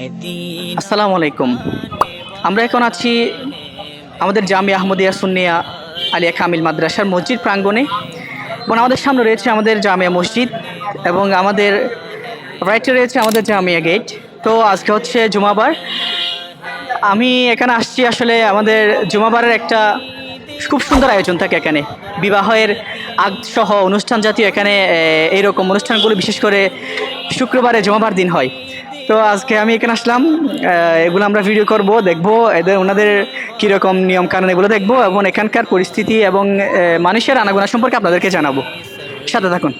আসসালামু আলাইকুম। আমরা এখন আছি আমাদের জামিয়া আহমদিয়া সুন্নিয়া আলিয়া কামিল মাদ্রাসার মসজিদ প্রাঙ্গণে এবং আমাদের সামনে রয়েছে আমাদের জামিয়া মসজিদ এবং আমাদের রাইটে রয়েছে আমাদের জামিয়া গেট। তো আজকে হচ্ছে জুমাবার। আমি এখানে আসছি আসলে আমাদের জুমাবারের একটা খুব সুন্দর আয়োজন থাকে এখানে, বিবাহের আগ সহ অনুষ্ঠান জাতীয় এখানে এইরকম অনুষ্ঠানগুলো বিশেষ করে শুক্রবারে জুমাবার দিন হয়। তো আজকে আমি এখানে আসলাম, এগুলো আমরা ভিডিও করব, দেখবো ওনাদের কীরকম নিয়ম কানুন এগুলো দেখবো এবং এখানকার পরিস্থিতি এবং মানুষের আনাগোনা সম্পর্কে আপনাদেরকে জানাবো। সাথে থাকুন।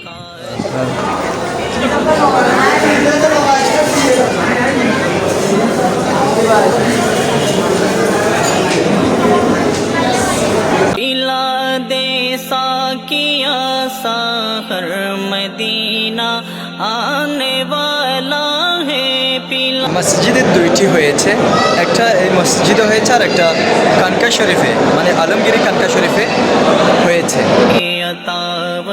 साहर मदीना आने वाला है पिला। মসজিদের দুইটি হয়েছে, একটা এই মসজিদে হয়েছে আর একটা কানকা শরীফে মানে আলমগীরি কানকা শরীফে হয়েছে। अताब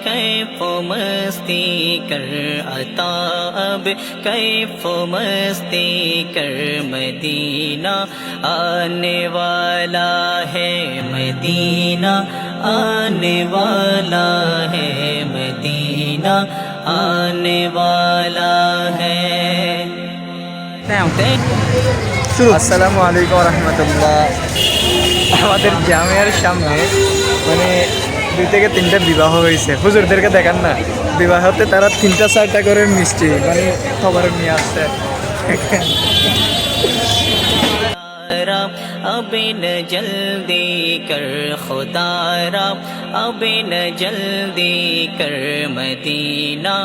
कैफ मस्ती कर अताब कैफ मस्ती कर मदीना आने वाला है मदीना आने वाला है मदीना आने वाला है। আসসালামু আলাইকুম রহমতুল্লাহ। আমাদের জামিয়ার সামনে মানে 2 থেকে 3টা বিবাহ হয়েছে। হুজুরদেরকে দেখান না, বিবাহতে তারা 3টা 4টা করে মিষ্টি মানে খবর নিয়ে আসছে। अब न जल्दी कर खुदारा अब न जल्दी कर मदीना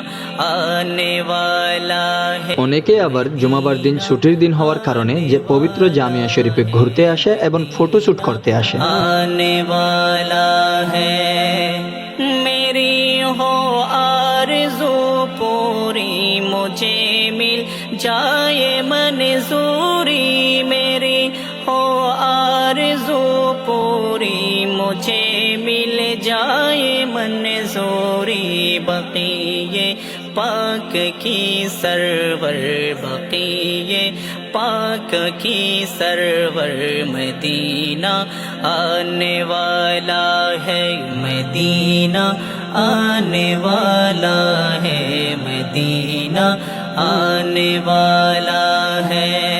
आने वाला है। অনেকে আবার জুমাবার দিন ছুটির দিন হওয়ার কারণে যে পবিত্র জামিয়া শরীফে ঘুরতে আসে এবং ফটোশুট করতে আসে। आने वाला है मेरी हो आरज़ू पूरी मुझे मिल जाए मंजूरी मेरी हो आरज़ू पूरी मुझे मिल जाए मंजूरी बक़िये पाक की सरवर बक़िये पाक की सरवर मदीना आने वाला है मदीना आने वाला है मदीना आने वाला है।